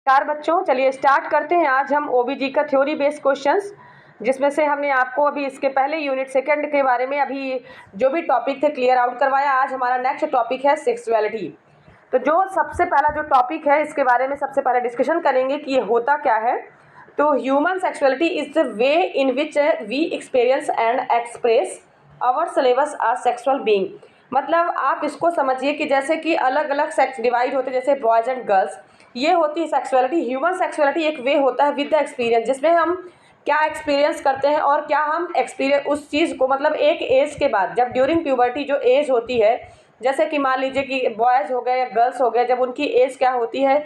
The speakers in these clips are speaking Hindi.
नमस्कार बच्चों, चलिए स्टार्ट करते हैं। आज हम ओबीजी का थ्योरी बेस्ड क्वेश्चंस, जिसमें से हमने आपको अभी इसके पहले यूनिट सेकंड के बारे में अभी जो भी टॉपिक थे क्लियर आउट करवाया। आज हमारा नेक्स्ट टॉपिक है सेक्सुअलिटी। तो जो सबसे पहला जो टॉपिक है इसके बारे में सबसे पहले डिस्कशन करेंगे कि ये होता क्या है। तो human sexuality is the way in which we experience and express our syllabus are sexual being. मतलब आप इसको समझिए कि जैसे कि अलग अलग सेक्स डिवाइड होते हैं, जैसे बॉयज़ एंड गर्ल्स, ये होती है सेक्सुअलिटी। ह्यूमन सेक्सुअलिटी एक वे होता है विद द एक्सपीरियंस, जिसमें हम क्या एक्सपीरियंस करते हैं और क्या हम एक्सपीरियंस उस चीज़ को, मतलब एक एज के बाद, जब ड्यूरिंग प्यूबर्टी जो एज होती है, जैसे कि मान लीजिए कि बॉयज़ हो गए या गर्ल्स हो गए, जब उनकी एज क्या होती है,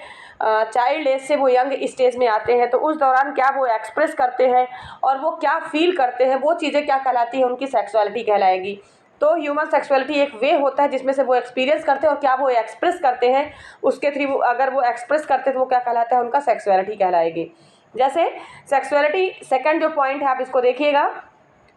चाइल्ड एज से वो यंग स्टेज में आते हैं, तो उस दौरान क्या वो एक्सप्रेस करते हैं और वो क्या फील करते हैं, वो चीज़ें क्या कहलाती है, उनकी सेक्सुअलिटी कहलाएगी। तो ह्यूमन सेक्सुअलिटी एक वे होता है जिसमें से वो एक्सपीरियंस करते हैं और क्या वो एक्सप्रेस करते हैं, उसके थ्रू अगर वो एक्सप्रेस करते हैं तो वो क्या कहलाता है, उनका सेक्सुअलिटी कहलाएगी। जैसे सेक्सुअलिटी सेकंड जो पॉइंट है आप इसको देखिएगा।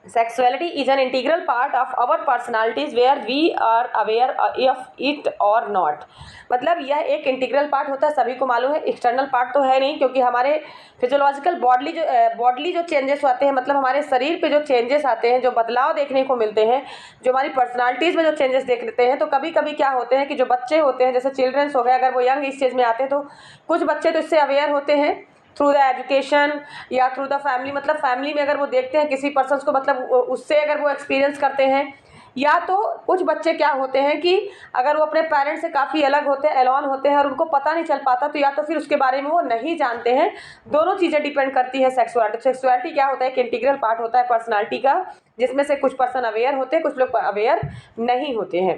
Sexuality is an integral part of our personalities where we are aware of it or not। मतलब यह एक इंटीग्रल पार्ट होता है, सभी को मालूम है। एक्सटर्नल पार्ट तो है नहीं, क्योंकि हमारे फिजियोलॉजिकल बॉडली जो चेंजेस आते हैं, मतलब हमारे शरीर पे जो चेंजेस आते हैं, जो बदलाव देखने को मिलते हैं, जो हमारी पर्सनालिटीज़ में जो चेंजेस देखते हैं, तो कभी कभी क्या होते हैं कि जो बच्चे होते हैं, जैसे चिल्ड्रंस हो गए, अगर वो यंग स्टेज में आते हैं तो कुछ बच्चे तो इससे अवेयर होते हैं थ्रू द एजुकेशन या थ्रू द फैमिली। मतलब फैमिली में अगर वो देखते हैं किसी पर्सन को, मतलब उससे अगर वो एक्सपीरियंस करते हैं। या तो कुछ बच्चे क्या होते हैं कि अगर वो अपने पेरेंट्स से काफ़ी अलग होते हैं, एलॉन होते हैं और उनको पता नहीं चल पाता, तो या तो फिर उसके बारे में वो नहीं जानते हैं। दोनों चीज़ें डिपेंड करती है सेक्सुअलिटी। सेक्सुअलिटी क्या होता है, एक इंटीग्रल पार्ट होता है पर्सनालिटी का, जिसमें से कुछ पर्सन अवेयर होते हैं, कुछ लोग अवेयर नहीं होते हैं।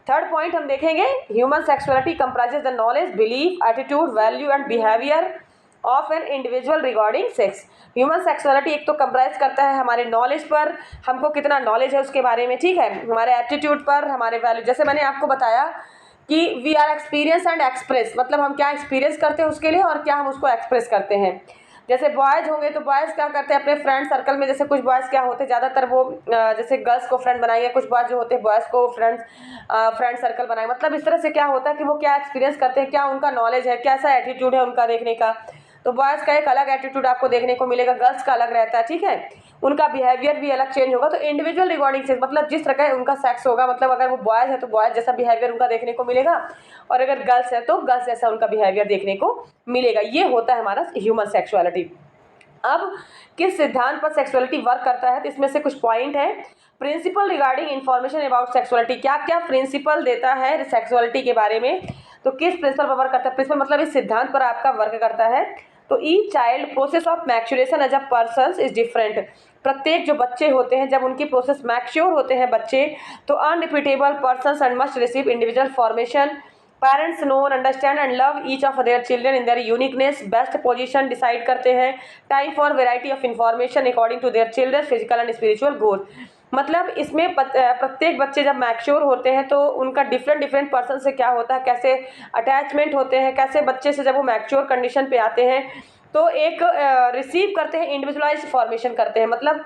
थर्ड पॉइंट हम देखेंगे, human sexuality comprises the knowledge, belief, attitude, value and behaviour of an individual regarding sex. Human sexuality एक तो कंप्राइज करता है हमारे नॉलेज पर, हमको कितना नॉलेज है उसके बारे में, ठीक है, हमारे एटीट्यूड पर, हमारे वैल्यू। जैसे मैंने आपको बताया कि we are experience and express, मतलब हम क्या एक्सपीरियंस करते हैं उसके लिए और क्या हम उसको एक्सप्रेस करते हैं। जैसे बॉयज़ होंगे तो बॉयज़ क्या करते हैं अपने फ्रेंड सर्कल में, जैसे कुछ बॉयज़ क्या होते हैं ज़्यादातर वो जैसे गर्ल्स को फ्रेंड बनाएंगे, कुछ बॉयज़ जो होते हैं बॉयज़ को फ्रेंड सर्कल बनाए। मतलब इस तरह से क्या होता है कि वो क्या एक्सपीरियंस करते हैं, क्या उनका नॉलेज है, कैसा एटीट्यूड है उनका देखने का। तो बॉयज़ का एक अलग एटीट्यूड आपको देखने को मिलेगा, गर्ल्स का अलग रहता है, ठीक है। उनका बिहेवियर भी अलग चेंज होगा। तो इंडिविजुअल रिगार्डिंग सेक्स, मतलब जिस तरह का उनका सेक्स होगा, मतलब अगर वो बॉयज़ है तो बॉयज़ जैसा बिहेवियर उनका देखने को मिलेगा, और अगर गर्ल्स है तो गर्ल्स जैसा उनका बिहेवियर देखने को मिलेगा। ये होता है हमारा ह्यूमन सेक्सुअलिटी। अब किस सिद्धांत पर सेक्सुअलिटी वर्क करता है, तो इसमें से कुछ पॉइंट है। Principle regarding information about sexuality, क्या क्या प्रिंसिपल देता है सेक्सुअलिटी के बारे में, तो किस प्रिंसिपल पर वर्क करता है। प्रिंसिपल मतलब इस सिद्धांत पर आपका वर्क करता है। तो each child process of maturation as a person is different. प्रत्येक जो बच्चे होते हैं, जब उनकी प्रोसेस मैच्योर होते हैं बच्चे, तो unrepeatable person and must receive individual formation. Parents know understand and love each of their children in their uniqueness. Best position decide करते हैं। Time for variety of information according to their children physical and spiritual growth. मतलब इसमें प्रत्येक बच्चे जब मैच्योर होते हैं तो उनका डिफरेंट पर्सन से क्या होता है, कैसे अटैचमेंट होते हैं, कैसे बच्चे से जब वो मैच्योर कंडीशन पे आते हैं तो एक रिसीव करते हैं, इंडिविजुअलाइज फॉर्मेशन करते हैं। मतलब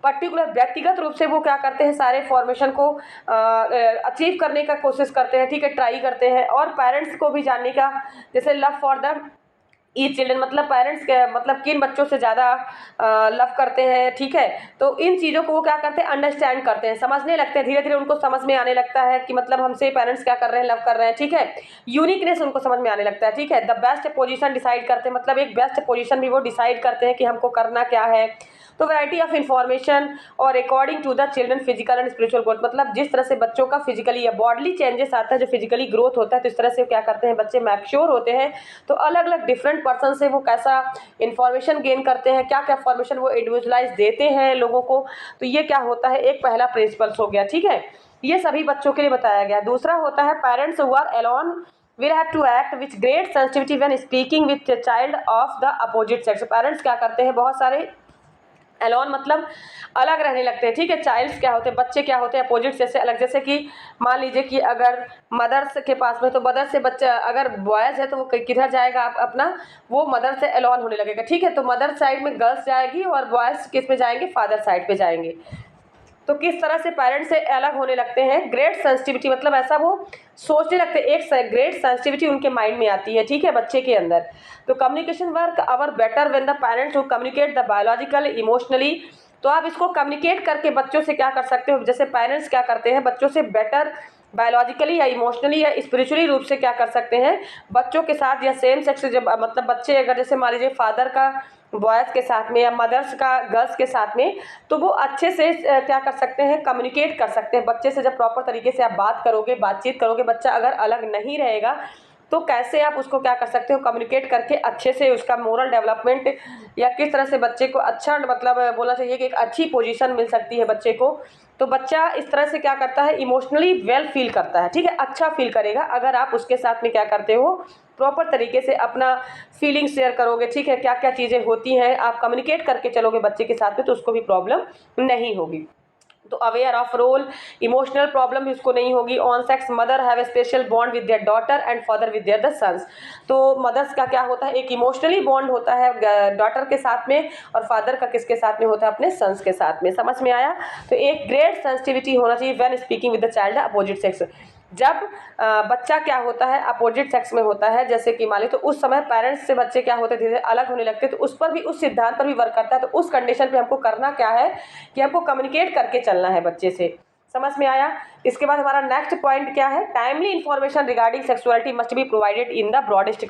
पर्टिकुलर व्यक्तिगत रूप से वो क्या करते हैं, सारे फॉर्मेशन को अचीव करने का कोशिश करते हैं, ठीक है, ट्राई करते हैं। और पेरेंट्स को भी जानने का, जैसे love for the each children, मतलब पेरेंट्स के मतलब किन बच्चों से ज़्यादा लव करते हैं, ठीक है। तो इन चीज़ों को वो क्या करते हैं, अंडरस्टैंड करते हैं, समझने लगते हैं, धीरे धीरे उनको समझ में आने लगता है कि मतलब हमसे पेरेंट्स क्या कर रहे हैं, लव कर रहे हैं, ठीक है। यूनिकनेस उनको समझ में आने लगता है, ठीक है। द बेस्ट पोजीशन डिसाइड करते हैं, मतलब एक बेस्ट पोजीशन भी वो डिसाइड करते हैं कि हमको करना क्या है। तो वैरायटी ऑफ इन्फॉर्मेशन और according to the children physical and spiritual growth, मतलब जिस तरह से बच्चों का फिजिकली या बॉडली चेंजेस आता है, जो फिजिकली ग्रोथ होता है, तो इस तरह से क्या करते हैं बच्चे मैच्योर होते हैं। तो अलग अलग डिफरेंट पर्सन से वो कैसा इन्फॉर्मेशन गेन करते हैं, क्या क्या फॉर्मेशन वो इंडिविजुअलाइज देते हैं लोगों को। तो ये क्या होता है, एक पहला प्रिंसिपल्स हो गया, ठीक है। ये सभी बच्चों के लिए बताया गया। दूसरा होता है parents who are alone will have to act with great sensitivity when speaking with a child of the opposite sex। Parents क्या करते हैं, बहुत सारे एलोन मतलब अलग रहने लगते हैं, ठीक है। चाइल्ड्स क्या होते हैं, बच्चे क्या होते हैं, अपोजिट से अलग। जैसे कि मान लीजिए कि अगर मदर्स के पास में, तो मदर से बच्चा अगर बॉयज़ है तो वो किधर जाएगा, आप अपना वो मदर से एलोन होने लगेगा, ठीक है। तो मदर साइड में गर्ल्स जाएगी और बॉयज़ किस में जाएंगे, फादर साइड पे जाएंगे। तो किस तरह से पेरेंट्स से अलग होने लगते हैं, ग्रेट सेंसिटिविटी, मतलब ऐसा वो सोचने लगते हैं, एक ग्रेट सेंसिटिविटी उनके माइंड में आती है, ठीक है, बच्चे के अंदर। तो communication work our better when the parents who communicate the biological emotionally. तो आप इसको कम्युनिकेट करके बच्चों से क्या कर सकते हो, जैसे पेरेंट्स क्या करते हैं बच्चों से बेटर बायोलॉजिकली या इमोशनली या स्पिरिचुअली रूप से क्या कर सकते हैं बच्चों के साथ, या सेम सेक्स जब मतलब बच्चे अगर जैसे मान लीजिए फादर का बॉयज़ के साथ में या मदर्स का गर्ल्स के साथ में, तो वो अच्छे से क्या कर सकते हैं, कम्युनिकेट कर सकते हैं बच्चे से। जब प्रॉपर तरीके से आप बात करोगे, बातचीत करोगे, बच्चा अगर अलग नहीं रहेगा तो कैसे आप उसको क्या कर सकते हो, कम्युनिकेट करके अच्छे से उसका मोरल डेवलपमेंट या किस तरह से बच्चे को अच्छा मतलब बोलना चाहिए कि एक अच्छी पोजीशन मिल सकती है बच्चे को। तो बच्चा इस तरह से क्या करता है, इमोशनली वेल फील करता है, ठीक है, अच्छा फील करेगा अगर आप उसके साथ में क्या करते हो, प्रॉपर तरीके से अपना फीलिंग शेयर करोगे, ठीक है, क्या क्या चीज़ें होती हैं, आप कम्युनिकेट करके चलोगे बच्चे के साथ में, तो उसको भी प्रॉब्लम नहीं होगी। तो aware of role, emotional problem भी उसको नहीं होगी। On sex mother have a special bond with their daughter and father with their the sons. तो मदर्स का क्या होता है, एक इमोशनली बॉन्ड होता है डॉटर के साथ में, और फादर का किसके साथ में होता है, अपने सन्स के साथ में। समझ में आया। तो एक ग्रेट सेंसिटिविटी होना चाहिए when speaking with the child opposite sex. जब बच्चा क्या होता है अपोजिट सेक्स में होता है, जैसे कि मान ली, तो उस समय पेरेंट्स से बच्चे क्या होते हैं, धीरे धीरे अलग होने लगते हैं, तो उस पर भी, उस सिद्धांत पर भी वर्क करता है। तो उस कंडीशन पे हमको करना क्या है कि हमको कम्युनिकेट करके चलना है बच्चे से। समझ में आया। इसके बाद हमारा नेक्स्ट पॉइंट क्या है, timely information regarding sexuality must be provided in the broadest.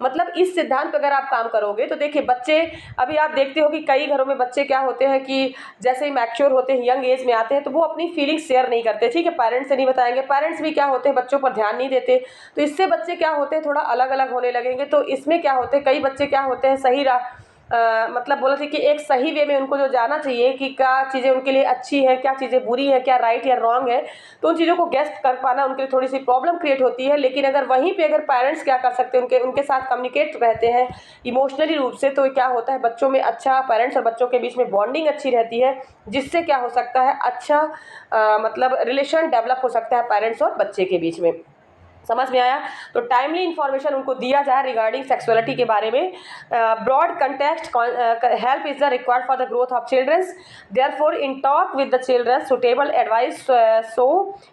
मतलब इस सिद्धांत पर अगर आप काम करोगे तो देखिए बच्चे, अभी आप देखते हो कि कई घरों में बच्चे क्या होते हैं कि जैसे ही मैच्योर होते हैं, यंग एज में आते हैं, तो वो अपनी फीलिंग्स शेयर नहीं करते, ठीक है, पेरेंट्स से नहीं बताएंगे, पेरेंट्स भी क्या होते हैं बच्चों पर ध्यान नहीं देते, तो इससे बच्चे क्या होते हैं थोड़ा अलग अलग होने लगेंगे। तो इसमें क्या होते हैं, कई बच्चे क्या होते हैं सही मतलब बोला चाहिए कि एक सही वे में उनको जो जाना चाहिए कि क्या चीज़ें उनके लिए अच्छी है, क्या चीज़ें बुरी है, क्या राइट या रॉन्ग है, तो उन चीज़ों को गेस्ट कर पाना उनके लिए थोड़ी सी प्रॉब्लम क्रिएट होती है। लेकिन अगर वहीं पे अगर पेरेंट्स क्या कर सकते हैं, उनके साथ कम्युनिकेट रहते हैं इमोशनली रूप से, तो क्या होता है बच्चों में अच्छा, पेरेंट्स और बच्चों के बीच में बॉन्डिंग अच्छी रहती है, जिससे क्या हो सकता है अच्छा मतलब रिलेशन डेवलप हो सकता है पेरेंट्स और बच्चे के बीच में। समझ में आया। तो टाइमली इन्फॉर्मेशन उनको दिया जाए रिगार्डिंग सेक्सुअलिटी के बारे में। Broad context help is the required for the growth of childrens, therefore in talk with the children suitable advice so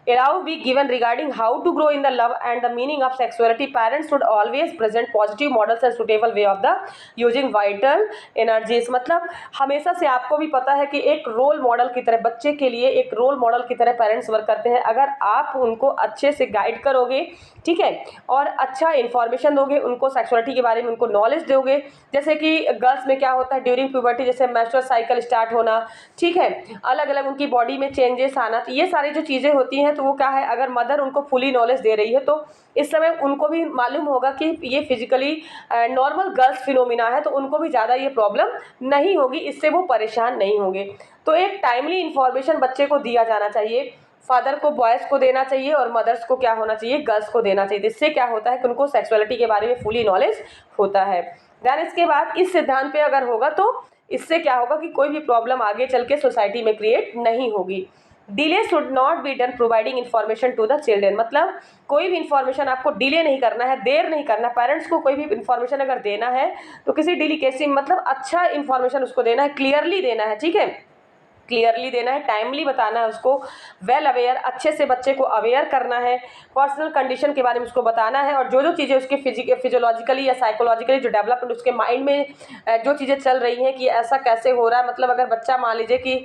allow be given regarding how to grow in the love and the meaning of sexuality. Parents should always present positive models and suitable way of the using vital energies. मतलब हमेशा से आपको भी पता है कि एक रोल मॉडल की तरह बच्चे के लिए एक रोल मॉडल की तरह पेरेंट्स वर्क करते हैं। अगर आप उनको अच्छे से गाइड करोगे, ठीक है, और अच्छा इन्फॉर्मेशन दोगे उनको सेक्सुअलिटी के बारे में, उनको नॉलेज दोगे, जैसे कि गर्ल्स में क्या होता है ड्यूरिंग प्यूबर्टी, जैसे मेंस्ट्रुअल साइकिल स्टार्ट होना, ठीक है, अलग अलग उनकी बॉडी में चेंजेस आना, तो ये सारी जो चीज़ें होती हैं, तो वो क्या है, अगर मदर उनको फुली नॉलेज दे रही है तो इस समय उनको भी मालूम होगा कि ये फिजिकली नॉर्मल गर्ल्स फिनोमिना है, तो उनको भी ज़्यादा ये प्रॉब्लम नहीं होगी, इससे वो परेशान नहीं होंगे। तो एक टाइमली इन्फॉर्मेशन बच्चे को दिया जाना चाहिए, फादर को बॉयज़ को देना चाहिए और मदर्स को क्या होना चाहिए, गर्ल्स को देना चाहिए। इससे क्या होता है कि उनको सेक्सुअलिटी के बारे में फुली नॉलेज होता है। देन इसके बाद इस सिद्धांत पे अगर होगा तो इससे क्या होगा कि कोई भी प्रॉब्लम आगे चल के सोसाइटी में क्रिएट नहीं होगी। Delay should not be done providing information to the children. मतलब कोई भी इन्फॉर्मेशन आपको डिले नहीं करना है, देर नहीं करना। पेरेंट्स को कोई भी इन्फॉर्मेशन अगर देना है तो किसी डिलीकेसी मतलब अच्छा इन्फॉर्मेशन उसको देना है, क्लियरली देना है, ठीक है, क्लियरली देना है, टाइमली बताना है उसको, वेल अवेयर, अच्छे से बच्चे को अवेयर करना है, पर्सनल कंडीशन के बारे में उसको बताना है, और जो जो चीज़ें उसके फिजियोलॉजिकली या साइकोलॉजिकली जो डेवलपमेंट उसके माइंड में जो चीज़ें चल रही हैं कि ऐसा कैसे हो रहा है। मतलब अगर बच्चा मान लीजिए कि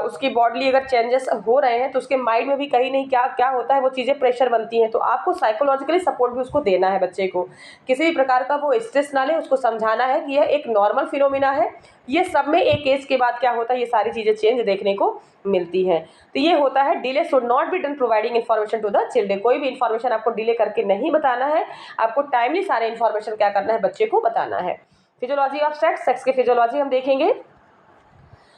उसकी बॉडी अगर चेंजेस हो रहे हैं तो उसके माइंड में भी कहीं नहीं क्या क्या होता है, वो चीज़ें प्रेशर बनती हैं, तो आपको साइकोलॉजिकली सपोर्ट भी उसको देना है बच्चे को। किसी भी प्रकार का वो स्ट्रेस ना ले, उसको समझाना है कि यह एक नॉर्मल फिनोमिना है, ये सब में एक एज के बाद क्या होता है ये सारी चीज़ें चेंज देखने को मिलती हैं। तो ये होता है delay should not be done providing information to the children. कोई भी इन्फॉर्मेशन आपको डिले करके नहीं बताना है, आपको टाइमली सारे इन्फॉर्मेशन क्या करना है, बच्चे को बताना है। फिजियोलॉजी ऑफ सेक्स, सेक्स की फिजियोलॉजी हम देखेंगे।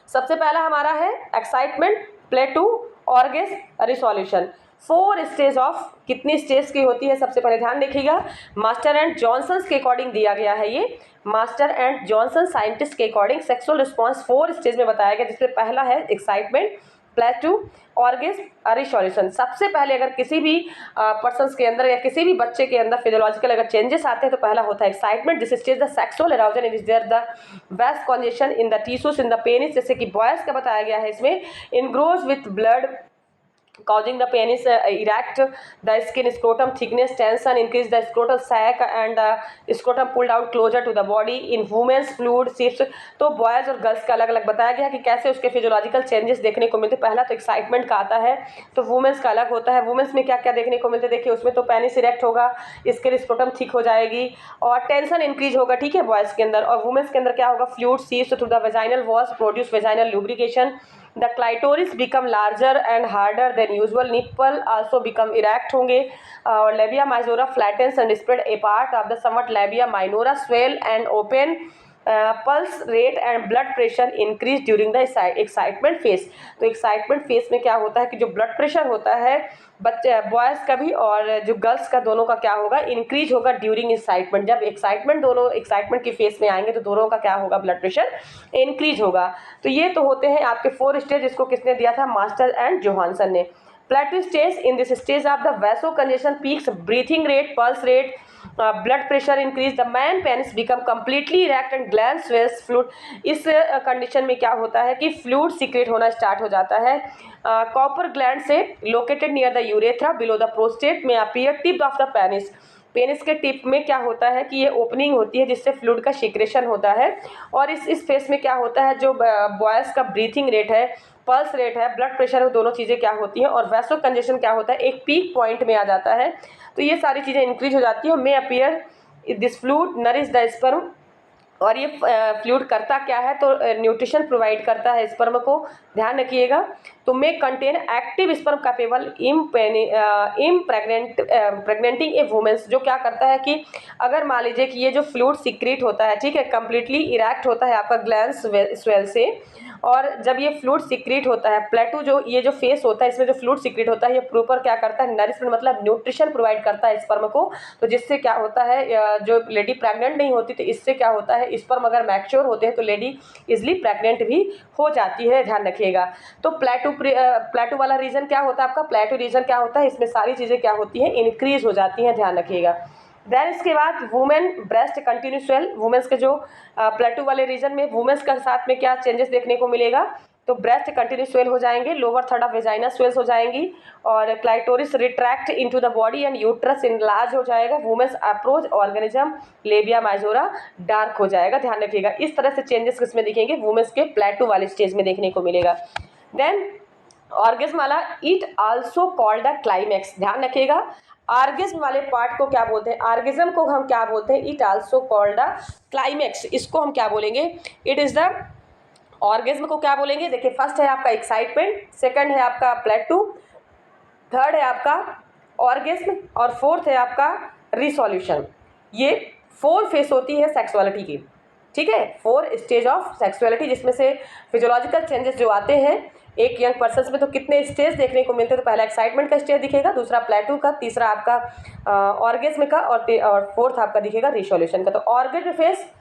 सबसे पहला हमारा है excitement, plateau, orgasm, resolution. 4 stage of, कितनी स्टेज की होती है सबसे पहले ध्यान रखिएगा। मास्टर एंड जॉनसन के अकॉर्डिंग दिया गया है ये, मास्टर एंड जॉनसन साइंटिस्ट के अकॉर्डिंग सेक्सुअल रिस्पॉन्स 4 स्टेज में बताया गया, जिसमें पहला है एक्साइटमेंट, प्लेटू, ऑर्गेज्म, रिसोल्यूशन। सबसे पहले अगर किसी भी पर्सन्स के अंदर या किसी भी बच्चे के अंदर फिजियोलॉजिकल अगर चेंजेस आते हैं तो पहला होता है excitement, this stage the sexual arousal is there the vaso congestion in the tissues in the penis, जैसे कि बॉयज का बताया गया है इसमें, engorges with blood causing the penis erect, the skin scrotum thickness tension increase the scrotal sac and the scrotum pulled out closer to the body. In women's fluid shifts, तो बॉयज और गर्ल्स का अलग अलग बताया गया कि कैसे उसके फिजियोलॉजिकल चेंजेस देखने को मिलते हैं। पहला तो एक्साइटमेंट का आता है, तो वुमेन्स का अलग होता है। वुमेन्स में क्या क्या देखने को मिलते हैं, देखिए उसमें तो पेनिस इरेक्ट होगा, स्किन स्क्रोटम थिक हो जाएगी और टेंशन इंक्रीज होगा, ठीक है, बॉयज के अंदर। और वुमेन्स के अंदर क्या होगा, fluid sieves through the vaginal walls produce vaginal lubrication, the clitoris become larger and harder than usual, nipple also become erect होंगे, और labia majora flattens and spread apart of the somewhat labia minora swell and open, pulse rate and blood pressure increase during the excitement phase। तो excitement phase में क्या होता है कि जो blood pressure होता है बच्चे बॉयज़ का भी और जो गर्ल्स का दोनों का क्या होगा, इंक्रीज होगा ड्यूरिंग एक्साइटमेंट। जब एक्साइटमेंट दोनों एक्साइटमेंट की फेज में आएंगे तो दोनों का क्या होगा, ब्लड प्रेशर इंक्रीज होगा। तो ये तो होते हैं आपके 4 स्टेज, इसको किसने दिया था, मास्टर एंड जोहानसन ने। प्लेटू stage, in this stage of the vaso congestion peaks breathing rate, pulse rate, blood pressure increase, the man penis become completely erect and gland swells fluid. इस कंडीशन में क्या होता है कि फ्लूइड सीक्रेट होना स्टार्ट हो जाता है। कॉपर ग्लैंड से located near the urethra below the prostate में appear tip of the penis, penis के टिप में क्या होता है कि ये ओपनिंग होती है जिससे फ्लूइड का सिक्रेशन होता है। और इस फेस में क्या होता है, जो बॉयज़ का ब्रीथिंग रेट है, पल्स रेट है, ब्लड प्रेशर है, वो दोनों चीज़ें क्या होती हैं, और वैसो कंजेशन क्या होता है, एक पीक पॉइंट में आ जाता है। तो ये सारी चीज़ें इंक्रीज हो जाती है। मे appear this fluid nourish the sperm, और ये फ्लूइड करता क्या है, तो न्यूट्रिशन प्रोवाइड करता है स्पर्म को, ध्यान रखिएगा। तो may contain active sperm capable impregnating a women's, जो क्या करता है कि अगर मान लीजिए कि ये जो फ्लूइड सीक्रेट होता है, ठीक है, कम्प्लीटली इरेक्ट होता है आपका ग्लैंड स्वेल से, और जब ये फ्लूइड सीक्रेट होता है, प्लेटू जो ये जो फेस होता है इसमें जो फ्लूइड सीक्रेट होता है, ये प्रॉपर क्या करता है, नरिशमेंट मतलब न्यूट्रिशन प्रोवाइड करता है स्पर्म को। तो जिससे क्या होता है, जो लेडी प्रेग्नेंट नहीं होती तो इससे क्या होता है, स्पर्म अगर मैच्योर होते हैं तो लेडी इजिली प्रेग्नेंट भी हो जाती है, ध्यान रखिएगा। तो प्लेटू वाला रीजन क्या होता है आपका, प्लेटू रीजन क्या होता है, इसमें सारी चीज़ें क्या होती हैं, इंक्रीज हो जाती हैं, ध्यान रखिएगा। देन इसके बाद women breast continue swell, womens के जो प्लेटू वाले रीजन में वुमेन्स के साथ में क्या चेंजेस देखने को मिलेगा, तो ब्रेस्ट कंटिन्यू स्वेल हो जाएंगे, lower third of vagina swells हो जाएंगी, और clitoris retract into the body and uterus enlarge हो जाएगा, women's approach organism labia majora dark हो जाएगा, ध्यान रखिएगा। इस तरह से चेंजेस किसमें दिखेंगे, वुमेन्स के प्लेटू वाले स्टेज में देखने को मिलेगा। देन ऑर्गेज्म वाला, it also called the climax, ध्यान रखिएगा। ऑर्गेज्म वाले पार्ट को क्या बोलते हैं, ऑर्गेज्म को हम क्या बोलते हैं, it also called the climax, इसको हम क्या बोलेंगे, इट इज द ऑर्गेज्म को क्या बोलेंगे, देखिए फर्स्ट है आपका एक्साइटमेंट, सेकंड है आपका प्लेटू, थर्ड है आपका ऑर्गेज्म, और फोर्थ है आपका रिसोल्यूशन। ये 4 फेस होती है सेक्सुअलिटी की, ठीक है, 4 स्टेज ऑफ सेक्सुअलिटी, जिसमें से फिजियोलॉजिकल चेंजेस जो आते हैं एक यंग पर्सन में, तो कितने स्टेज देखने को मिलते हैं, तो पहला एक्साइटमेंट का स्टेज दिखेगा, दूसरा प्लेटू का, तीसरा आपका ऑर्गेज्म का, और फोर्थ आपका दिखेगा रिसोल्यूशन का। तो orgasm face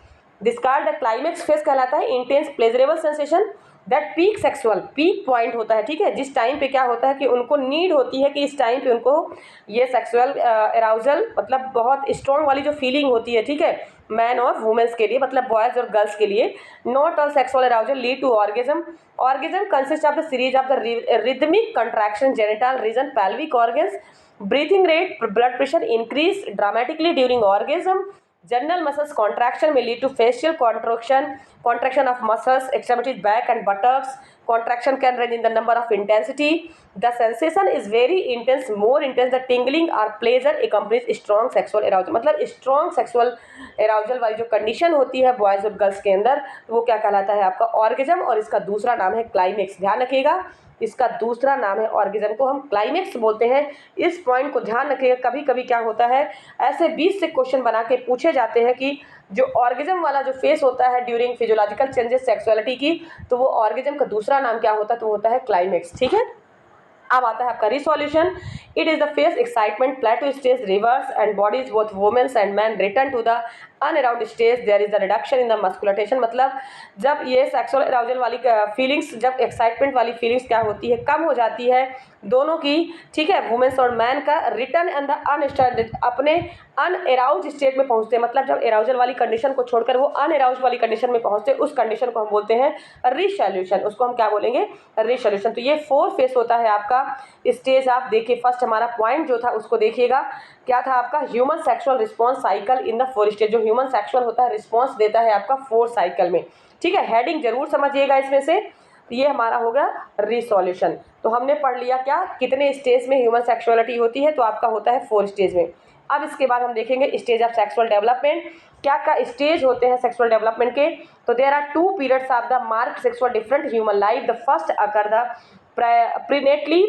discard the climax face कहलाता है, intense pleasurable sensation that peak sexual, peak point होता है, ठीक है, जिस टाइम पे क्या होता है कि उनको नीड होती है कि इस टाइम पे उनको ये सेक्सुअल अराउजल मतलब बहुत स्ट्रॉन्ग वाली जो फीलिंग होती है, ठीक है, मैन और वुमेन्स के लिए, मतलब बॉयज और गर्ल्स के लिए। Not all sexual arousal lead to orgasm, orgasm consist of the series of the rhythmic contraction genital region pelvic organs, breathing rate, blood pressure increase dramatically during orgasm, general muscles contraction may lead to facial contraction of muscles, extremities, back and buttocks, contraction can range in the number of intensity, the sensation is very intense, more intense, the tingling or pleasure accompanies strong sexual arousal, मतलब strong sexual arousal वाली जो कंडीशन होती है बॉयज और गर्ल्स के अंदर, तो वो क्या कहलाता है आपका ऑर्गेज्म, और इसका दूसरा नाम है क्लाइमेक्स, ध्यान रखिएगा, इसका दूसरा नाम है ऑर्गेज्म को हम क्लाइमेक्स बोलते हैं। इस पॉइंट को ध्यान रखिएगा, कभी कभी क्या होता है ऐसे 20 से क्वेश्चन बना के पूछे जाते हैं कि जो ऑर्गेज्म वाला जो फेस होता है ड्यूरिंग फिजियोलॉजिकल चेंजेस सेक्सुअलिटी की, तो वो ऑर्गेज्म का दूसरा नाम क्या होता है, तो होता है क्लाइमेक्स, ठीक है। अब आता है आपका resolution, it is the phase excitement plateau stage reverse and bodies both women's and man return to the unaroused stage there is the reduction in the muscular tension, मतलब जब ये सेक्सुअल अराउजल वाली फीलिंग्स, जब एक्साइटमेंट वाली फीलिंग्स क्या होती है, कम हो जाती है दोनों की, ठीक है, वुमेन्स और मैन का, रिटर्न एंड द अनस्टार्टेड, अपने अनएराउज स्टेट में पहुंचते हैं, मतलब जब एराउजल वाली कंडीशन को छोड़कर वो अनएराउज वाली कंडीशन में पहुंचते हैं, उस कंडीशन को हम बोलते हैं रिसोल्यूशन, उसको हम क्या बोलेंगे, रिसोल्यूशन। तो ये 4 फेस होता है आपका स्टेज। आप देखिए फर्स्ट हमारा पॉइंट जो था उसको देखिएगा, क्या था आपका, human sexual response cycle in the 4 stage, जो ह्यूमन सेक्सुअल होता है रिस्पॉन्स देता है आपका 4 साइकिल में, ठीक है। हेडिंग जरूर समझिएगा इसमें से। तो ये हमारा हो गया रिसोल्यूशन। तो हमने पढ़ लिया क्या, कितने स्टेज में ह्यूमन सेक्सुअलिटी होती है, तो आपका होता है 4 स्टेज में। अब इसके बाद हम देखेंगे स्टेज ऑफ सेक्सुअल डेवलपमेंट, क्या क्या स्टेज होते हैं सेक्सुअल डेवलपमेंट के। तो there are 2 periods of the marked sexual different human life, the first occur the prenatally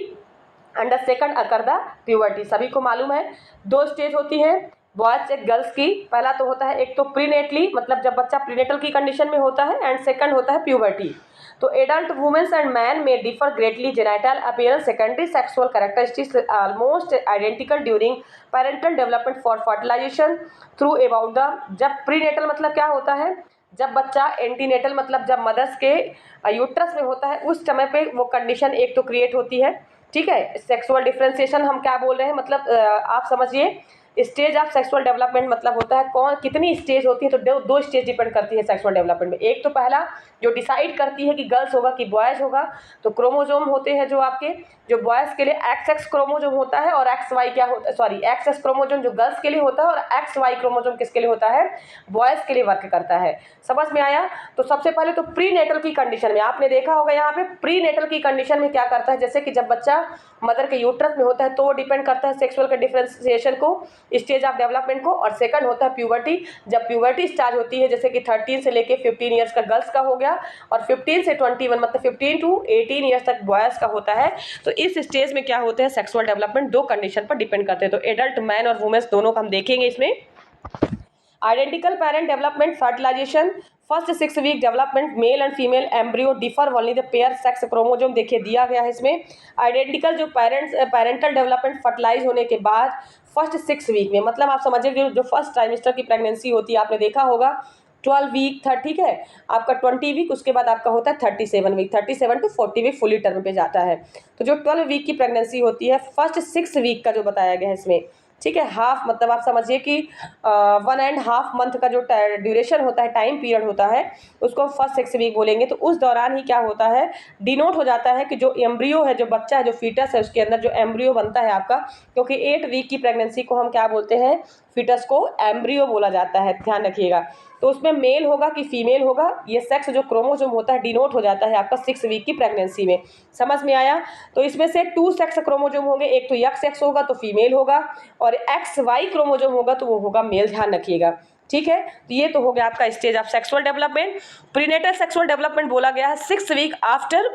and the second occur the puberty. सभी को मालूम है 2 स्टेज होती है बॉयज से गर्ल्स की। पहला तो होता है एक तो प्रीनेटली, मतलब जब बच्चा प्रीनेटल की कंडीशन में होता है, एंड सेकंड होता है प्यूबर्टी। तो एडल्ट वुमेन्स एंड मैन में differ greatly, genital appearance, secondary sexual characteristics almost identical during parental development for fertilisation through about the. जब प्रीनेटल मतलब क्या होता है, जब बच्चा एंटीनेटल मतलब जब मदर्स के यूट्रस में होता है, उस समय पे वो कंडीशन एक तो क्रिएट होती है, ठीक है। सेक्सुअल डिफ्रेंसिएशन हम क्या बोल रहे हैं, मतलब आप समझिए स्टेज ऑफ सेक्सुअल डेवलपमेंट मतलब होता है कौन कितनी स्टेज होती है, तो 2 स्टेज डिपेंड करती है सेक्सुअल डेवलपमेंट में। एक तो पहला जो डिसाइड करती है कि गर्ल्स होगा कि बॉयज होगा, तो क्रोमोजोम होते हैं जो आपके, जो बॉयज के लिए XX क्रोमोजोम होता है और XY क्या होता है, सॉरी XX क्रोमोजोम जो गर्ल्स के लिए होता है और XY क्रोमोजोम किसके लिए होता है, बॉयज के लिए वर्क करता है। समझ में आया। तो सबसे पहले तो प्री नेटल की कंडीशन में आपने देखा होगा, यहाँ पे प्री नेटल की कंडीशन में क्या करता है, जैसे कि जब बच्चा मदर के यूट्रस में होता है तो वो डिपेंड करता है सेक्सुअल के डिफ्रेंसिएशन को, स्टेज ऑफ डेवलपमेंट को। और सेकंड होता है प्यूबर्टी, जब प्यूबर्टी स्टार्ट होती है, जैसे कि 13 से लेके 15 ईयर्स का गर्ल्स का हो गया और 15 से 21 मतलब 15 टू 18 ईयर्स तक बॉयज का होता है। तो इस स्टेज में क्या होते हैं, सेक्सुअल डेवलपमेंट 2 कंडीशन पर डिपेंड करते हैं। तो एडल्ट मैन और वुमेन्स दोनों को हम देखेंगे इसमें। Identical parent development, fertilisation, first 6 week development, male and female embryo differ only the pair sex chromosome, देखिए दिया गया है इसमें। आइडेंटिकल जो पेरेंटल डेवलपमेंट फर्टिलाइज होने के बाद फर्स्ट 6 वीक में, मतलब आप समझिए जो फर्स्ट ट्राइमेस्टर की प्रेगनेंसी होती है, आपने देखा होगा 12 वीक था, ठीक है, आपका 20 वीक, उसके बाद आपका होता है 37 week, 37 to 40 week fully term पे जाता है। तो जो 12 वीक की प्रेगनेंसी होती है, फर्स्ट 6 वीक का जो बताया गया है इसमें, ठीक है, हाफ मतलब आप समझिए कि 1.5 मंथ का जो ड्यूरेशन होता है, टाइम पीरियड होता है, उसको फर्स्ट 6 वीक बोलेंगे। तो उस दौरान ही क्या होता है, डिनोट हो जाता है कि जो एम्ब्रियो है, जो बच्चा है, जो फीटस है, उसके अंदर जो एम्ब्रियो बनता है आपका, क्योंकि 8 वीक की प्रेगनेंसी को हम क्या बोलते हैं, फीटस को एम्ब्रियो बोला जाता है, ध्यान रखिएगा। तो उसमें मेल होगा कि फीमेल होगा, ये सेक्स जो क्रोमोजोम होता है डिनोट हो जाता है आपका 6 वीक की प्रेगनेंसी में। समझ में आया। तो इसमें से 2 सेक्स क्रोमोजोम होंगे, एक तो यक्स सेक्स होगा तो फीमेल होगा, और XY क्रोमोजोम होगा तो वो होगा मेल, ध्यान रखिएगा, ठीक है। तो ये तो हो गया आपका stage of sexual development. Prenatal sexual development बोला गया है 6 week after.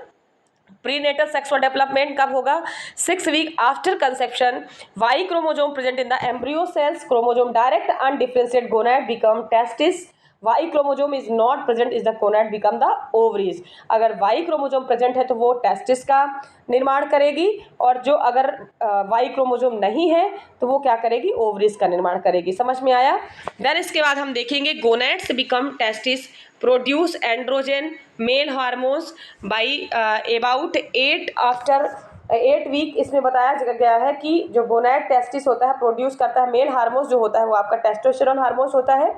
Prenatal sexual development कब होगा, 6 week after conception. Y chromosome present in the embryo cells, chromosome direct undifferentiated gonad become testis. Y chromosome is not present is the gonad become the ovaries. अगर वाई क्रोमोजोम प्रेजेंट है तो वो टेस्टिस का निर्माण करेगी, और जो अगर वाई क्रोमोजोम नहीं है तो वो क्या करेगी, ओवरीज का निर्माण करेगी। समझ में आया। देन इसके बाद हम देखेंगे gonads become testis, produce androgen male hormones by about 8 week. इसमें बताया गया है कि जो गोनैड टेस्टिस होता है प्रोड्यूस करता है मेल हार्मोन्स, जो होता है वो आपका टेस्टोस्टेरोन हार्मोन्स होता है,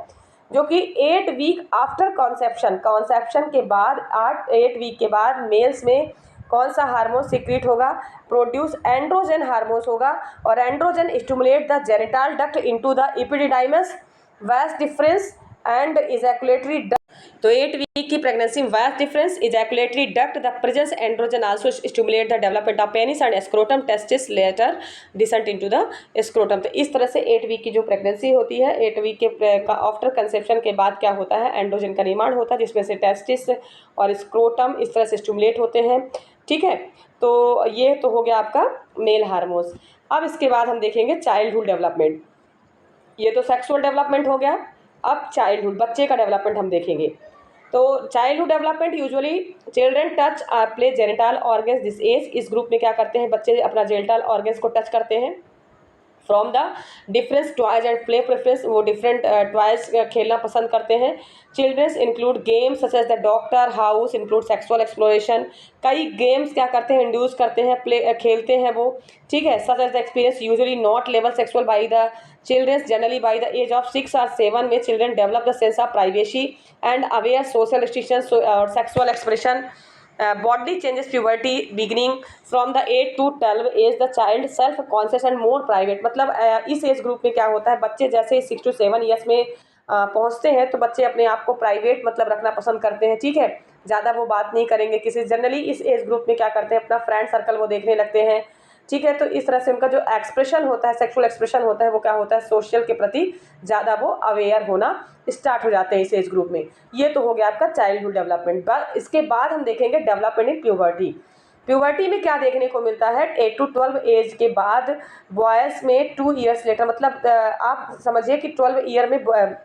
जो कि 8 वीक आफ्टर कॉन्सेप्शन के बाद 8 वीक के बाद मेल्स में कौन सा हार्मोन सीक्रेट होगा, प्रोड्यूस एंड्रोजन हार्मोन्स होगा। और androgen stimulate the genital duct into the epididymis, vas deferens and ejaculatory duct. तो 8 वीक की pregnancy, vas deferens, ejaculatory duct, the presence androgen also stimulate the development of penis and scrotum, testis later descent into the scrotum. तो इस तरह से 8 वीक की जो प्रेगनेंसी होती है, 8 वीक के आफ्टर कंसेप्शन के बाद क्या होता है, एंड्रोजन का निर्माण होता है, जिसमें से टेस्टिस और स्क्रोटम इस तरह से स्टिमुलेट होते हैं, ठीक है। तो ये तो हो गया आपका मेल हार्मोन्स। अब इसके बाद हम देखेंगे चाइल्डहुड डेवलपमेंट। ये तो सेक्सुअल डेवलपमेंट हो गया। अब चाइल्डहुड, बच्चे का डेवलपमेंट हम देखेंगे। तो childhood development usually children touch play genital organs this age. इस ग्रुप में क्या करते हैं बच्चे, अपना जेनिटल ऑर्गन्स को टच करते हैं, from the difference toys and play preference, वो डिफरेंट टॉयज खेलना पसंद करते हैं। Childrens include games such as the doctor house include sexual exploration, कई गेम्स क्या करते हैं, इंड्यूस करते हैं, प्ले खेलते हैं वो, ठीक है। Such as the experience usually not level sexual by the childrens, generally by the age of 6 or 7 में children develop the sense of privacy and aware social restrictions और sexual expression. bodily changes puberty beginning from the 8 to 12 age, the child self conscious and more private, मतलब इस एज ग्रुप में क्या होता है, बच्चे जैसे ही 6 to 7 ईयर्स में पहुंचते हैं तो बच्चे अपने आप को प्राइवेट मतलब रखना पसंद करते हैं, ठीक है। ज़्यादा वो बात नहीं करेंगे किसी, जनरली इस एज ग्रुप में क्या करते हैं, अपना फ्रेंड सर्कल वो देखने लगते हैं, ठीक है। तो इस तरह से उनका जो एक्सप्रेशन होता है, सेक्सुअल एक्सप्रेशन होता है, वो क्या होता है, सोशल के प्रति ज़्यादा वो अवेयर होना स्टार्ट हो जाते हैं इस एज ग्रुप में। ये तो हो गया आपका चाइल्डहुड डेवलपमेंट। इसके बाद हम देखेंगे डेवलपमेंट इन प्यूबर्टी। प्यूबर्टी में क्या देखने को मिलता है, 8 to 12 एज के बाद बॉयज़ में 2 ईयर्स लेटर, मतलब आप समझिए कि 12 ईयर में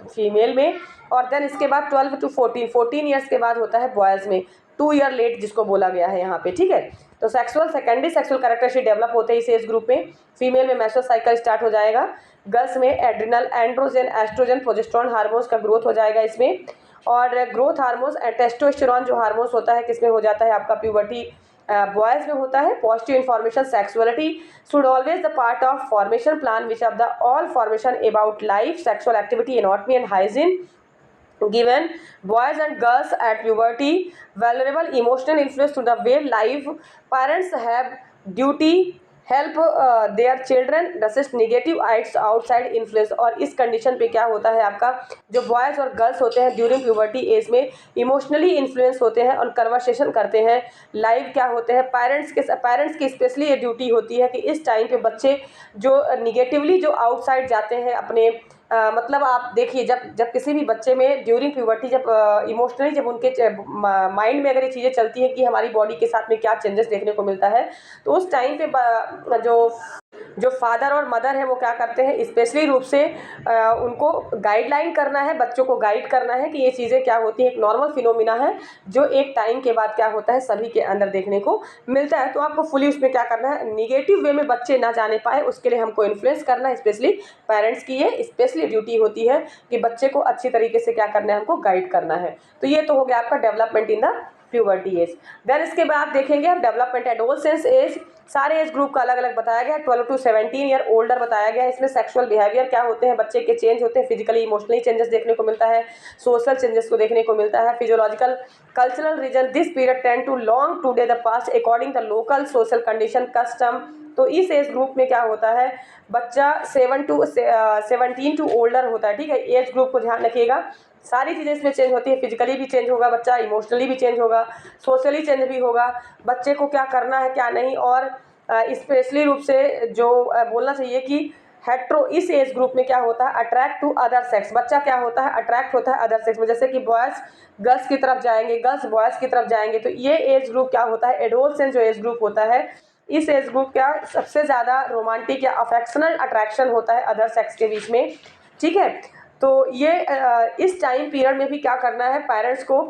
फीमेल में, और देन इसके बाद 12 to 14 ईयर्स के बाद होता है बॉयज़ में, 2 ईयर लेट जिसको बोला गया है यहाँ पे, ठीक है। तो सेकेंडरी सेक्सुअल कैरेक्टरिस्टिक डेवलप होते हैं इस एज ग्रुप में। फीमेल में मेंस्ट्रुअल साइकिल स्टार्ट हो जाएगा, गर्ल्स में adrenal androgen oestrogen progesterone hormones का ग्रोथ हो जाएगा इसमें, और ग्रोथ हार्मोन्स टेस्टोस्टेरोन जो हार्मोन्स होता है किसमें हो जाता है आपका, प्यूबर्टी बॉयज़ में होता है। Positive information sexuality should always the part of formation plan which of the all formation about life sexual activity anatomy and hygiene given boys and girls at puberty vulnerable emotional influence to the way life, parents have duty help their children resist negative outside influence। और इस कंडीशन पे क्या होता है आपका, जो बॉयज़ और गर्ल्स होते हैं ड्यूरिंग प्यूबर्टी एज में इमोशनली इन्फ्लुएंस होते हैं और कन्वर्सेशन करते हैं, लाइव क्या होते हैं, पेरेंट्स की स्पेशली ये ड्यूटी होती है कि इस टाइम पे बच्चे जो निगेटिवली जो आउटसाइड जाते हैं अपने मतलब आप देखिए जब किसी भी बच्चे में ड्यूरिंग प्यूबर्टी जब इमोशनली जब उनके माइंड में अगर ये चीज़ें चलती हैं कि हमारी बॉडी के साथ में क्या चेंजेस देखने को मिलता है, तो उस टाइम पे जो फादर और मदर है वो क्या करते हैं, स्पेशली रूप से उनको गाइडलाइन करना है, बच्चों को गाइड करना है कि ये चीज़ें क्या होती हैं, एक नॉर्मल फिनोमिना है जो एक टाइम के बाद क्या होता है सभी के अंदर देखने को मिलता है। तो आपको फुली उसमें क्या करना है, निगेटिव वे में बच्चे ना जाने पाए उसके लिए हमको इन्फ्लुएंस करना है, स्पेशली पेरेंट्स की ये स्पेशली ड्यूटी होती है कि बच्चे को अच्छी तरीके से क्या करना है, हमको गाइड करना है। तो ये तो हो गया आपका development in the puberty age. Then इसके बाद देखेंगे हम डेवलपमेंट एडोलसेंस एज, सारे एज ग्रुप का अलग अलग बताया गया, 12 to 17 ईयर ओल्डर बताया गया है। इसमें सेक्सुअल बिहेवियर क्या होते हैं, बच्चे के चेंज होते हैं, फिजिकली इमोशनली चेंजेस देखने को मिलता है, सोशल चेंजेस को देखने को मिलता है, physiological cultural reason this period tend to long to the past according the local social condition custom. तो इस एज ग्रुप में क्या होता है, बच्चा 17 टू ओल्डर होता है, ठीक है। एज ग्रुप को ध्यान रखिएगा, सारी चीज़ें इसमें चेंज होती है, फिजिकली भी चेंज होगा बच्चा, इमोशनली भी चेंज होगा, सोशली चेंज भी होगा, बच्चे को क्या करना है क्या नहीं, और स्पेशली रूप से जो बोलना चाहिए कि हेट्रो इस एज ग्रुप में क्या होता है, अट्रैक्ट टू अदर सेक्स, बच्चा क्या होता है, अट्रैक्ट होता है अदर सेक्स में, जैसे कि बॉयज़ गर्ल्स की तरफ जाएंगे, गर्ल्स बॉयज़ की तरफ जाएंगे। तो ये एज ग्रुप क्या होता है, एडोलसेंस जो एज ग्रुप होता है, इस एज ग्रुप का सबसे ज़्यादा रोमांटिक या अफेक्शनल अट्रैक्शन होता है अदर सेक्स के बीच में, ठीक है। तो ये इस टाइम पीरियड में भी क्या करना है पेरेंट्स को,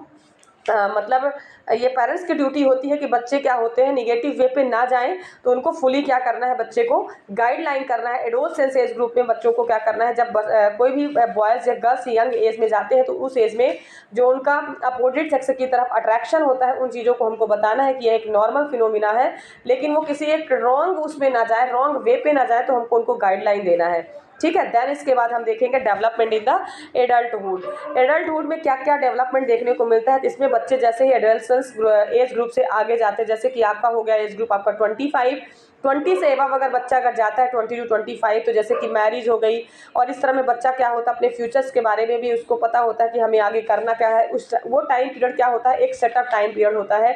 मतलब ये पेरेंट्स की ड्यूटी होती है कि बच्चे क्या होते हैं निगेटिव वे पे ना जाएं, तो उनको फुली क्या करना है, बच्चे को गाइडलाइन करना है। एडोलसेंस एज ग्रुप में बच्चों को क्या करना है, जब कोई भी बॉयज़ या गर्ल्स यंग एज में जाते हैं तो उस एज में जो उनका अपोजिट सेक्स की तरफ अट्रैक्शन होता है उन चीज़ों को हमको बताना है कि यह एक नॉर्मल फिनोमिना है, लेकिन वो किसी एक रॉन्ग उसमें ना जाए, रॉन्ग वे पे ना जाए, तो हमको उनको गाइडलाइन देना है, ठीक है। देन इसके बाद हम देखेंगे development in the adulthood. Adulthood में क्या क्या डेवलपमेंट देखने को मिलता है, तो इसमें बच्चे जैसे ही एडल्सेंस एज ग्रुप से आगे जाते हैं, जैसे कि आपका हो गया एज ग्रुप आपका 20 से एबव अगर बच्चा अगर जाता है 20 to 25, तो जैसे कि मैरिज हो गई, और इस तरह में बच्चा क्या होता है अपने फ्यूचर्स के बारे में भी उसको पता होता है कि हमें आगे करना क्या है, उस वो टाइम पीरियड क्या होता है, एक सेटअप टाइम पीरियड होता है,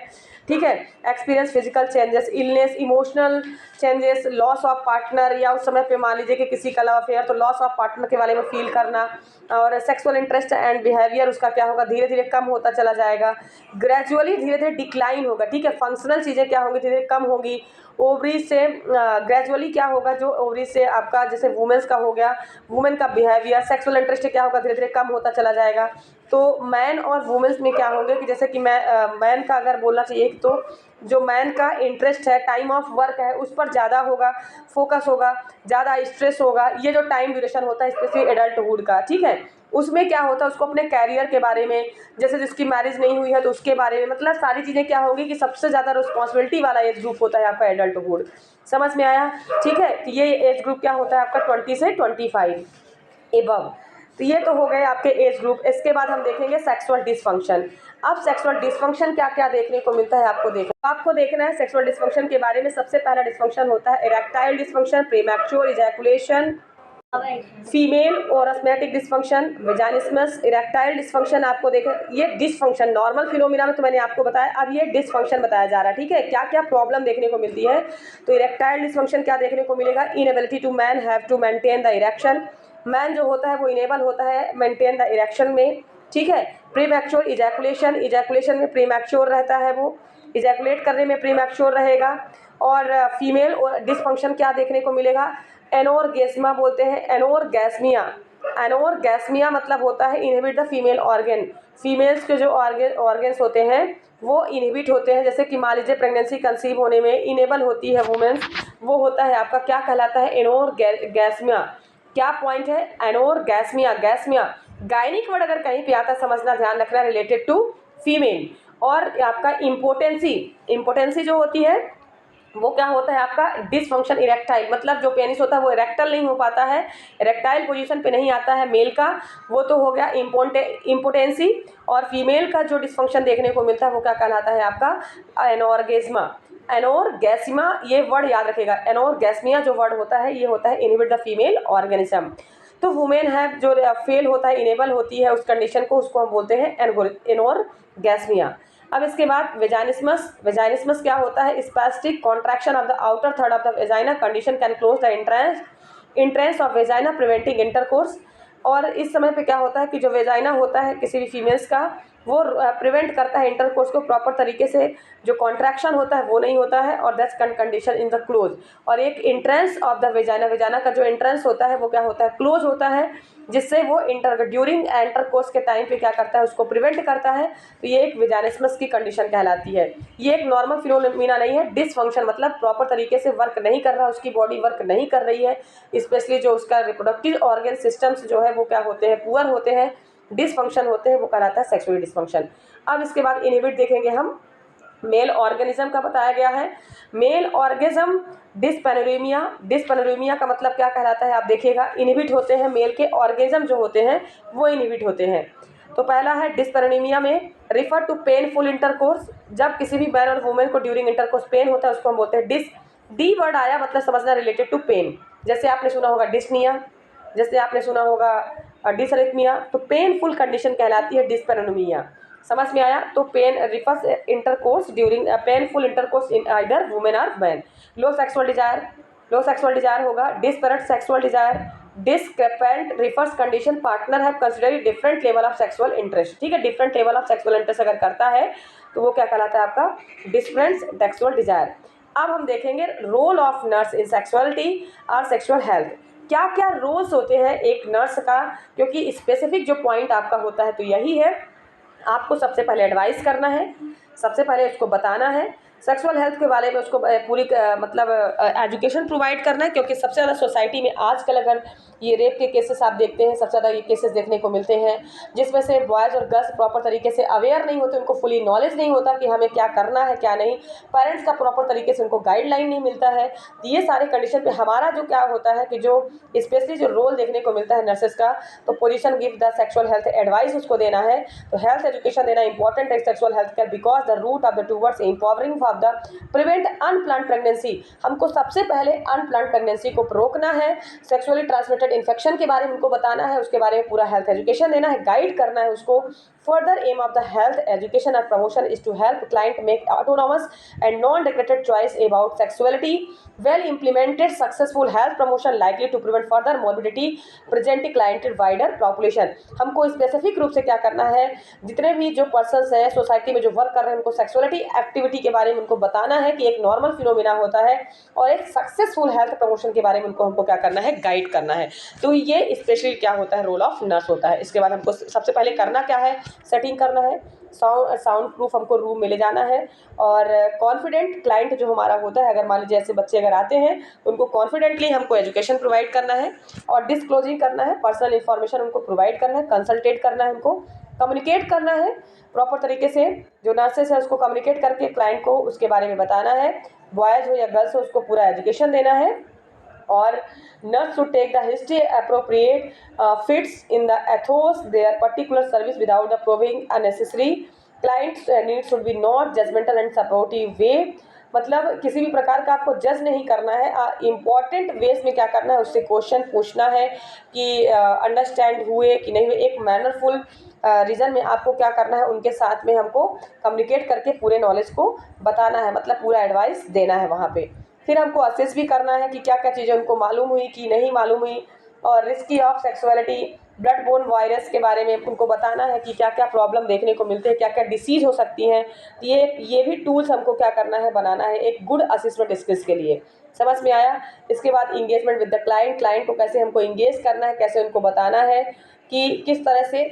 ठीक है। Experience physical changes, illness, emotional changes, loss of partner, या उस समय पे मान लीजिए कि किसी का लव अफेयर, तो लॉस ऑफ पार्टनर के बारे में फील करना, और सेक्सुअल इंटरेस्ट एंड बिहेवियर उसका क्या होगा, धीरे धीरे कम होता चला जाएगा, ग्रेजुअली धीरे धीरे डिक्लाइन होगा, ठीक है। फंक्शनल चीज़ें क्या होंगी, धीरे धीरे कम होगी, ओवरीज से ग्रेजुअली क्या होगा, जो ओवरीज से आपका जैसे वुमेन्स का हो गया, वुमेन का बिहेवियर, सेक्सुअल इंटरेस्ट क्या होगा, धीरे धीरे कम होता चला जाएगा। तो मैन और वुमेन्स में क्या होंगे कि जैसे कि मैन का अगर बोलना चाहिए तो जो मैन का इंटरेस्ट है, टाइम ऑफ वर्क है, उस पर ज़्यादा होगा, फोकस होगा, ज़्यादा स्ट्रेस होगा। ये जो टाइम ड्यूरेशन होता है स्पेशली एडल्टहुड का, ठीक है, उसमें क्या होता है उसको अपने कैरियर के बारे में, जैसे जिसकी मैरिज नहीं हुई है तो उसके बारे में, मतलब सारी चीज़ें क्या होगी कि सबसे ज़्यादा रिस्पॉन्सिबिलिटी वाला एज ग्रुप होता है आपका एडल्टहुड। समझ में आया? ठीक है, तो ये एज ग्रुप क्या होता है आपका 20 से 25 एबव। तो ये तो हो गए आपके एज ग्रुप। इसके बाद हम देखेंगे सेक्सुअल डिसफंक्शन। अब सेक्सुअल डिसफंक्शन क्या क्या देखने को मिलता है आपको देखना है सेक्सुअल डिसफंक्शन के बारे में। सबसे पहला डिसफंक्शन होता है erectile dysfunction, premature ejaculation, female orgasmic dysfunction, vaginismus, erectile dysfunction. आपको देखें ये डिसफंक्शन नॉर्मल फिनोमिना में तो मैंने आपको बताया, अब ये डिसफंक्शन बताया जा रहा है। ठीक है, क्या क्या प्रॉब्लम देखने को मिलती है। तो इरेक्टाइल डिसफंक्शन क्या देखने को मिलेगा, inability to man have to maintain the erection. Man जो होता है वो इनेबल होता है मेंटेन द इरेक्शन में। ठीक है, प्रीमैच्योर इजैकुलेशन, इजैकुलेशन में प्रीमैच्योर रहता है, वो इजैकुलेट करने में प्रीमैच्योर रहेगा। और फीमेल डिसफंक्शन क्या देखने को मिलेगा, एनोरगेस्मा बोलते हैं, एनोरगैस्मिया। एनोरगैस्मिया मतलब होता है inhibit the female organ. Females के जो ऑर्गन्स होते हैं वो इनहिबिट होते हैं, जैसे कि मान लीजिए प्रेगनेंसी कंसीव होने में इनेबल होती है वुमेन्स, वो होता है आपका क्या कहलाता है, एनोरगैस्मिया। क्या पॉइंट है, एनोरगैस्मिया। गैस्मिया गायनिक वर्ड अगर कहीं पे आता समझना, ध्यान रखना, रिलेटेड टू फीमेल। और आपका इम्पोटेंसी, इम्पोटेंसी जो होती है वो क्या होता है आपका डिसफंक्शन इरेक्टाइल, मतलब जो पेनिस होता है वो इरेक्टल नहीं हो पाता है, इरेक्टाइल पोजीशन पे नहीं आता है मेल का, वो तो हो गया इम्पोटेंसी। और फीमेल का जो डिसफंक्शन देखने को मिलता है वो क्या कहलाता है आपका एनोरगेस्मा। एनोरगैस्मा ये वर्ड याद रखेगा, एनोरगैस्मिया जो वर्ड होता है ये होता है इनहिबिट द फीमेल ऑर्गेनिज्म। तो वुमेन है जो फेल होता है, इनेबल होती है उस कंडीशन को, उसको हम बोलते हैं एनोरगैस्मिया। अब इसके बाद वेजानिस्मस। वेजानिस्मस क्या होता है, spastic contraction of the outer third of the vagina, condition can close the entrance of vagina preventing intercourse. और इस समय पे क्या होता है कि जो वेजाइना होता है किसी भी फीमेल्स का, वो प्रिवेंट करता है इंटरकोर्स को, प्रॉपर तरीके से जो कॉन्ट्रैक्शन होता है वो नहीं होता है, और that's condition in the close. और एक entrance of the vagina, vagina का जो इंट्रेंस होता है वो क्या होता है, क्लोज होता है, जिससे वो ड्यूरिंग इंटरकोर्स के टाइम पे क्या करता है, उसको प्रिवेंट करता है। तो ये एक वेजानिस्मस की कंडीशन कहलाती है। ये एक नॉर्मल फिनोमिना नहीं है, डिसफंक्शन मतलब प्रॉपर तरीके से वर्क नहीं कर रहा, उसकी बॉडी वर्क नहीं कर रही है, स्पेशली जो उसका रिप्रोडक्टिव ऑर्गन सिस्टम्स जो है वो क्या होते हैं, पुअर होते हैं, डिसफंक्शन होते हैं, वो कहलाता है सेक्सुअल डिसफंक्शन। अब इसके बाद इनहिबिट देखेंगे हम, मेल ऑर्गेनिज्म का बताया गया है। मेल ऑर्गेज्म डिस्पेनोरेमिया, डिस्पेनोरेमिया का मतलब क्या कहलाता है आप देखिएगा, इनहिबिट होते हैं मेल के ऑर्गेज्म जो होते हैं वो इनहिबिट होते हैं। तो पहला है डिस्पेनोरेमिया में रिफर टू पेनफुल इंटरकोर्स, जब किसी भी मैन और वुमेन को ड्यूरिंग इंटरकोर्स पेन होता है उसको हम बोलते हैं डी वर्ड आया मतलब समझना रिलेटेड टू पेन, जैसे आपने सुना होगा डिस्निया, जैसे आपने सुना होगा डिसरिथमिया, तो पेनफुल कंडीशन कहलाती है डिस्पेनोरेमिया। समझ में आया? तो pain refers intercourse during painful intercourse in either women और man. Low sexual desire, low sexual desire होगा, disparate sexual desire, discrepant refers condition partner है consider different level of sexual interest. ठीक है, different level of sexual interest अगर करता है तो वो क्या कहलाता है आपका डिफरेंट सेक्सुअल डिजायर। अब हम देखेंगे role of nurse in sexuality और सेक्सुअल हेल्थ। क्या क्या रोल्स होते हैं एक नर्स का, क्योंकि स्पेसिफिक जो पॉइंट आपका होता है तो यही है, आपको सबसे पहले एडवाइस करना है, सबसे पहले उसको बताना है सेक्सुअल हेल्थ के बारे में, उसको पूरी मतलब एजुकेशन प्रोवाइड करना है। क्योंकि सबसे ज़्यादा सोसाइटी में आजकल अगर ये रेप के केसेस आप देखते हैं, सबसे ज़्यादा ये केसेस देखने को मिलते हैं, जिसमें से बॉयज़ और गर्ल्स प्रॉपर तरीके से अवेयर नहीं होते, उनको फुली नॉलेज नहीं होता कि हमें क्या करना है क्या नहीं, पेरेंट्स का प्रॉपर तरीके से उनको गाइडलाइन नहीं मिलता है। तो ये सारे कंडीशन पे हमारा जो क्या होता है कि जो स्पेशली जो रोल देखने को मिलता है नर्सेस का, तो position give the sexual health advice उसको देना है। तो हेल्थ एजुकेशन देना इंपॉर्टेंट है sexual health care, because the root of the towards empowering of the prevent unplanned pregnancy. हमको सबसे पहले अनप्लान्ड प्रेगनेंसी को रोकना है, सेक्सुअली ट्रांसमिटेड इन्फेक्शन के बारे में उनको बताना है, उसके बारे में पूरा हेल्थ एजुकेशन देना है, गाइड करना है उसको। Further aim of the health education और promotion is to help client make autonomous and non regretted choice about sexuality. Well implemented successful health promotion likely to prevent further morbidity present client wider population. हमको स्पेसिफिक रूप से क्या करना है, जितने भी जो पर्सन्स हैं सोसाइटी में जो वर्क कर रहे हैं उनको सेक्सुअलिटी एक्टिविटी के बारे में उनको बताना है कि एक नॉर्मल फिनोमिना होता है, और एक सक्सेसफुल हेल्थ प्रमोशन के बारे में उनको हमको क्या करना है, गाइड करना है। तो ये स्पेशली क्या होता है, रोल ऑफ नर्स होता है। इसके बाद हमको सबसे पहले करना क्या है, सेटिंग करना है, साउंड प्रूफ हमको रूम में ले जाना है। और कॉन्फिडेंट क्लाइंट जो हमारा होता है, अगर मान लीजिए ऐसे बच्चे अगर आते हैं तो उनको कॉन्फिडेंटली हमको एजुकेशन प्रोवाइड करना है और डिस्क्लोजिंग करना है, पर्सनल इन्फॉर्मेशन उनको प्रोवाइड करना है, कंसल्टेट करना है, उनको कम्युनिकेट करना है प्रॉपर तरीके से। जो नर्सेस है उसको कम्युनिकेट करके क्लाइंट को उसके बारे में बताना है। बॉयज़ हो या गर्ल्स हो उसको पूरा एजुकेशन देना है। और nurse should take the history appropriate fits in the ethos their particular service without the proving unnecessary. Clients needs should be not judgmental and supportive way। मतलब किसी भी प्रकार का आपको जज नहीं करना है, इम्पॉर्टेंट वेज में क्या करना है, उससे क्वेश्चन पूछना है कि अंडरस्टैंड हुए कि नहीं हुए। एक मैनरफुल रीज़न में आपको क्या करना है, उनके साथ में हमको कम्युनिकेट करके पूरे नॉलेज को बताना है, मतलब पूरा एडवाइस देना है वहाँ पे। फिर हमको असेस भी करना है कि क्या क्या चीज़ें उनको मालूम हुई कि नहीं मालूम हुई। और risky of sexuality, blood borne virus के बारे में उनको बताना है कि क्या क्या प्रॉब्लम देखने को मिलते हैं, क्या क्या डिसीज़ हो सकती हैं। ये भी टूल्स हमको क्या करना है, बनाना है एक गुड असिस्मेंट स्किल्स के लिए। समझ में आया। इसके बाद इंगेजमेंट विद द क्लाइंट को कैसे हमको इंगेज करना है, कैसे उनको बताना है कि किस तरह से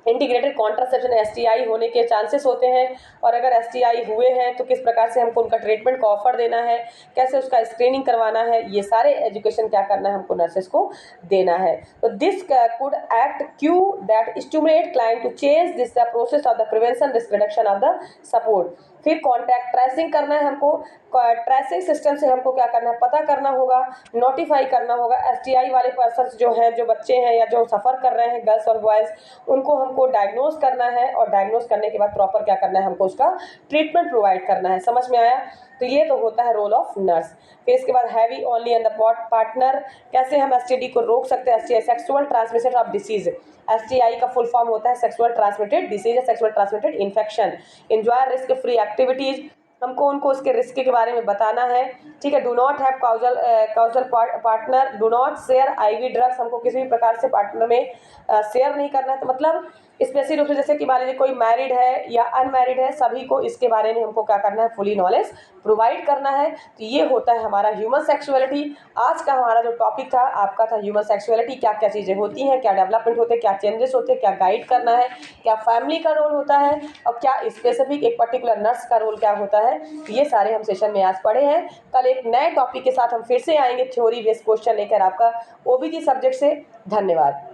इंटीग्रेटेड कॉन्ट्रासेप्शन एसटीआई होने के चांसेस होते हैं, और अगर एसटीआई हुए हैं तो किस प्रकार से हमको उनका ट्रीटमेंट का ऑफर देना है, कैसे उसका स्क्रीनिंग करवाना है। ये सारे एजुकेशन क्या करना है, हमको नर्सेस को देना है। तो this could act cue that stimulate client to change this the process of the prevention risk reduction of the support. फिर कॉन्टैक्ट ट्रेसिंग करना है हमको। ट्रेसिंग सिस्टम से हमको क्या करना है, पता करना होगा, नोटिफाई करना होगा। एसटीआई वाले पर्सन्स जो हैं, जो बच्चे हैं या जो सफ़र कर रहे हैं, गर्ल्स और बॉयज़, उनको हमको डायग्नोज करना है। और डायग्नोज करने के बाद प्रॉपर क्या करना है, हमको उसका ट्रीटमेंट प्रोवाइड करना है। समझ में आया। तो ये तो होता है रोल ऑफ नर्स। फिर इसके बाद heavy only and the partner, कैसे हम एसटीडी को रोक सकते हैं। STI sexual transmission of disease, STI का फुल फॉर्म होता है सेक्सुअल ट्रांसमिटेड डिसीज या sexual transmitted infection. Enjoy risk free activities, हमको उनको उसके रिस्क के बारे में बताना है। ठीक है। Do not have causal partner, do not share IV drugs, हमको किसी भी प्रकार से पार्टनर में शेयर नहीं करना है। तो मतलब स्पेशली रूप से जैसे कि मान लीजिए कोई मैरिड है या अनमैरिड है, सभी को इसके बारे में हमको क्या करना है, फुली नॉलेज प्रोवाइड करना है। तो ये होता है हमारा ह्यूमन सेक्सुअलिटी। आज का हमारा जो टॉपिक था आपका था ह्यूमन सेक्सुअलिटी, क्या क्या चीज़ें होती हैं, क्या डेवलपमेंट होते हैं, क्या चेंजेस होते हैं, क्या गाइड करना है, क्या फैमिली का रोल होता है, और क्या स्पेसिफिक एक पर्टिकुलर नर्स का रोल क्या होता है। ये सारे हम सेशन में आज पढ़े हैं। कल एक नए टॉपिक के साथ हम फिर से आएंगे, थ्योरी बेस्ड क्वेश्चन लेकर आपका ओबीजी सब्जेक्ट से। धन्यवाद।